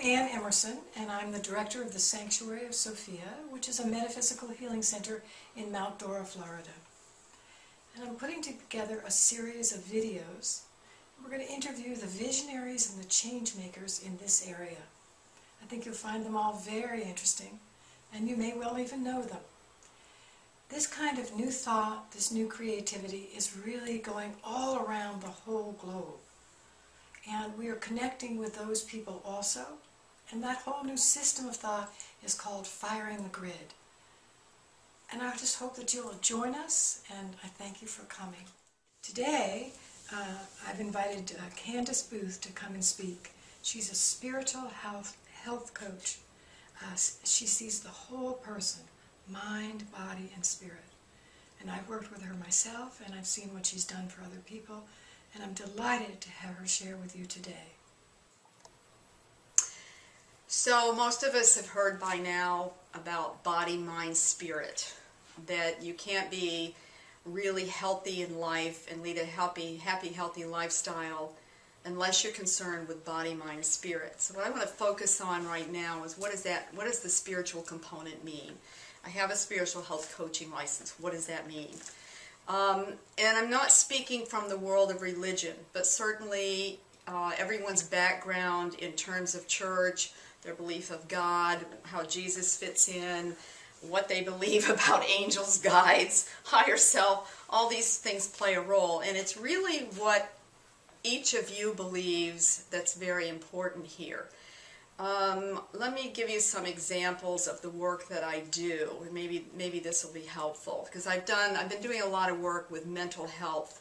Ann Emerson, and I'm the director of the Sanctuary of Sophia, which is a metaphysical healing center in Mount Dora, Florida. And I'm putting together a series of videos. We're going to interview the visionaries and the change makers in this area. I think you'll find them all very interesting, and you may well even know them. This kind of new thought, this new creativity is really going all around the whole globe. And we are connecting with those people also. And that whole new system of thought is called firing the grid. And I just hope that you'll join us, and I thank you for coming. Today, I've invited Candace Booth to come and speak. She's a spiritual health coach. She sees the whole person, mind, body, and spirit. And I've worked with her myself, and I've seen what she's done for other people. And I'm delighted to have her share with you today. So most of us have heard by now about body, mind, spirit, that you can't be really healthy in life and lead a happy, healthy lifestyle unless you're concerned with body, mind, and spirit. So what I want to focus on right now is what does the spiritual component mean? I have a spiritual health coaching license. What does that mean? And I'm not speaking from the world of religion, but certainly everyone's background in terms of church, their belief of God, how Jesus fits in, what they believe about angels, guides, higher self, all these things play a role. And it's really what each of you believes that's very important here. Let me give you some examples of the work that I do, and maybe this will be helpful, because I've been doing a lot of work with mental health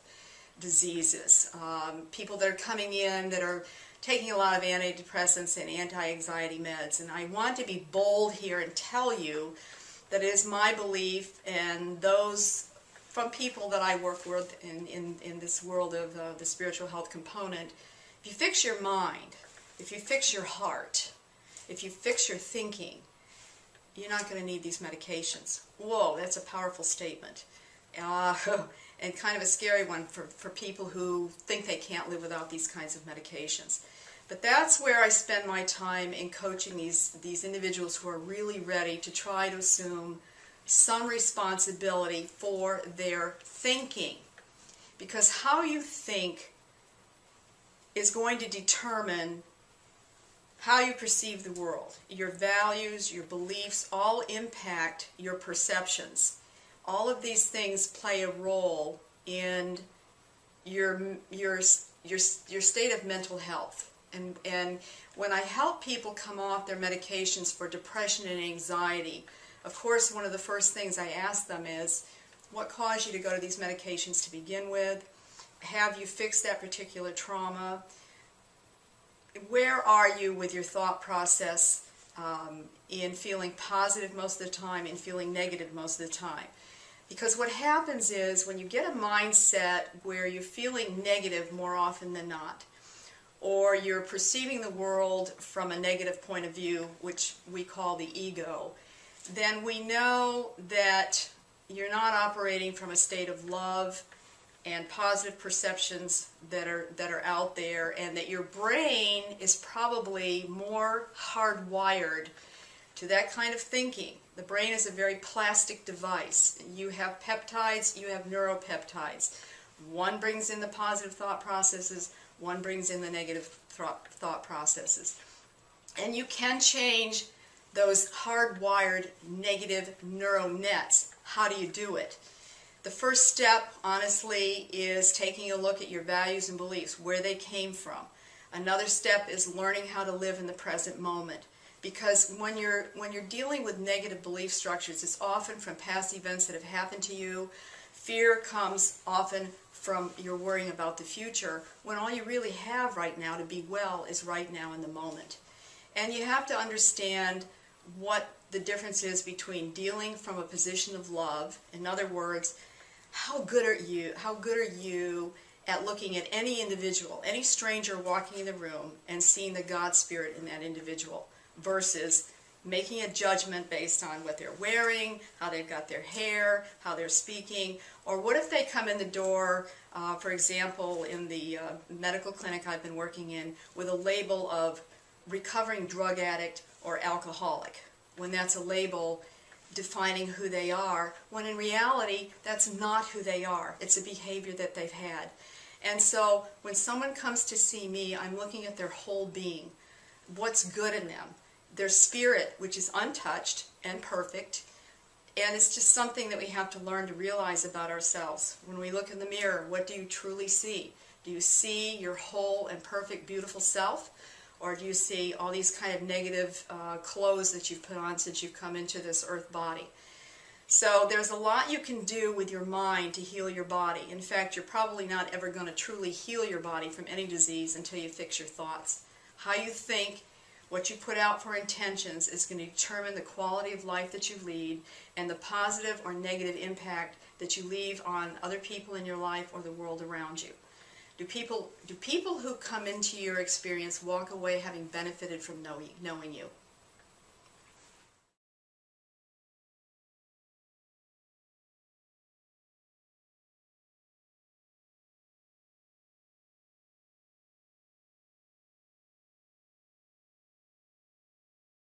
diseases, people that are coming in that are taking a lot of antidepressants and anti-anxiety meds, and I want to be bold here and tell you that it is my belief, and those from people that I work with in this world of the spiritual health component, if you fix your mind, if you fix your heart, if you fix your thinking, you're not going to need these medications. Whoa, that's a powerful statement. And kind of a scary one for people who think they can't live without these kinds of medications. But that's where I spend my time in coaching these individuals who are really ready to try to assume some responsibility for their thinking. Because how you think is going to determine how you perceive the world. Your values, your beliefs, all impact your perceptions. All of these things play a role in your state of mental health. And when I help people come off their medications for depression and anxiety, of course one of the first things I ask them is, what caused you to go to these medications to begin with? Have you fixed that particular trauma? Where are you with your thought process in feeling positive most of the time and feeling negative most of the time? Because what happens is when you get a mindset where you're feeling negative more often than not, or you're perceiving the world from a negative point of view, which we call the ego, then we know that you're not operating from a state of love and positive perceptions that are out there, and that your brain is probably more hardwired to that kind of thinking. The brain is a very plastic device. You have peptides, you have neuropeptides. One brings in the positive thought processes, one brings in the negative thought processes. And you can change those hardwired negative neural nets. How do you do it? The first step, honestly, is taking a look at your values and beliefs, where they came from. Another step is learning how to live in the present moment. Because when you're dealing with negative belief structures, it's often from past events that have happened to you. Fear comes often from your worrying about the future, when all you really have right now to be well is right now in the moment. And you have to understand what the difference is between dealing from a position of love. In other words, how good are you at looking at any individual, any stranger walking in the room and seeing the God Spirit in that individual, versus making a judgment based on what they're wearing, how they've got their hair, how they're speaking, or what if they come in the door, for example, in the medical clinic I've been working in, with a label of recovering drug addict or alcoholic, when that's a label defining who they are, when in reality that's not who they are. It's a behavior that they've had. And so when someone comes to see me, I'm looking at their whole being, what's good in them, their spirit, which is untouched and perfect. And it's just something that we have to learn to realize about ourselves. When we look in the mirror, what do you truly see? Do you see your whole and perfect, beautiful self? Or do you see all these kind of negative clothes that you've put on since you've come into this earth body? So there's a lot you can do with your mind to heal your body. In fact, you're probably not ever going to truly heal your body from any disease until you fix your thoughts. How you think, what you put out for intentions is going to determine the quality of life that you lead and the positive or negative impact that you leave on other people in your life or the world around you. Do people who come into your experience walk away having benefited from knowing you?